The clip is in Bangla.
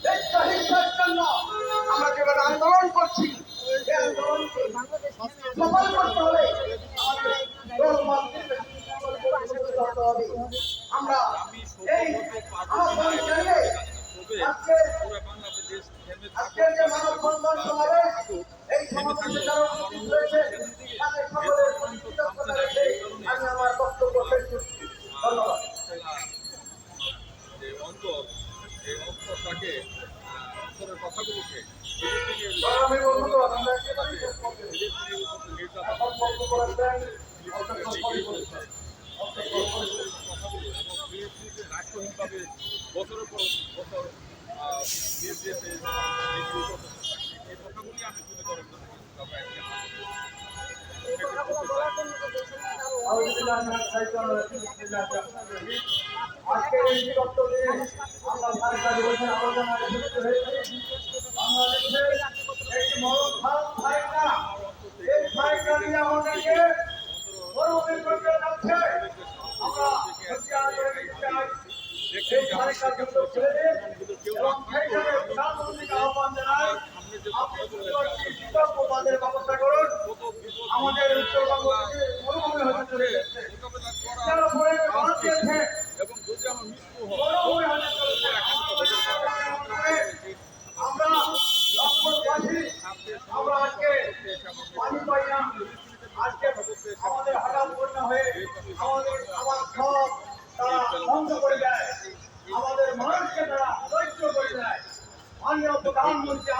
দেশটা হিংসার জন্য আমরা যেভাবে আন্দোলন করছি, এই আন্দোলনকে সফল করতে হলে আমাদের আমরা এই আজকের যে মানববন্ধন সমাবেশ, এই সমাবেশে যারা উপস্থিত হয়েছে তাদের সকলের কৃতজ্ঞতা রেখে আমি আমার বক্তব্য শেষ করছি। ধন্যবাদ। রাষ্ট্রহীনভাবে বছরের পর বছর নির্দেশে এই কথাগুলি আমি তুলে ধরার জন্য আজকের এই বক্তব্যে আমরা সরকার দিবসের আলোচনায় যুক্ত হয়েছি। বাংলাদেশের একটি মরণ ফাইলটা এই ফাইলটা নিয়ে আমাদেরকে মরণের করতে যাচ্ছে। আমরা সত্যিকার করে দিতে চাই এই ফাইলটা যুক্ত ছেড়ে দিন এবং সেইখানে প্রধানমন্ত্রীকে আহ্বান জানাই, আপনি কৃতজ্ঞতাদের ব্যবস্থা করুন। আমাদের উত্তরবঙ্গ মরুভূমি হতে চলে যাচ্ছে, এবং যদি আমার মৃত্যু হয় আমরা লক্ষ্মণবাসী আমরা আজকে পানি পাই না। আজকে আমাদের হঠাৎ বন্যা হয়ে আমার সব তারা ধ্বংস করে দেয়, আমাদের মানুষকে তারা দরিদ্র করে দেয়। মাননীয় প্রধানমন্ত্রী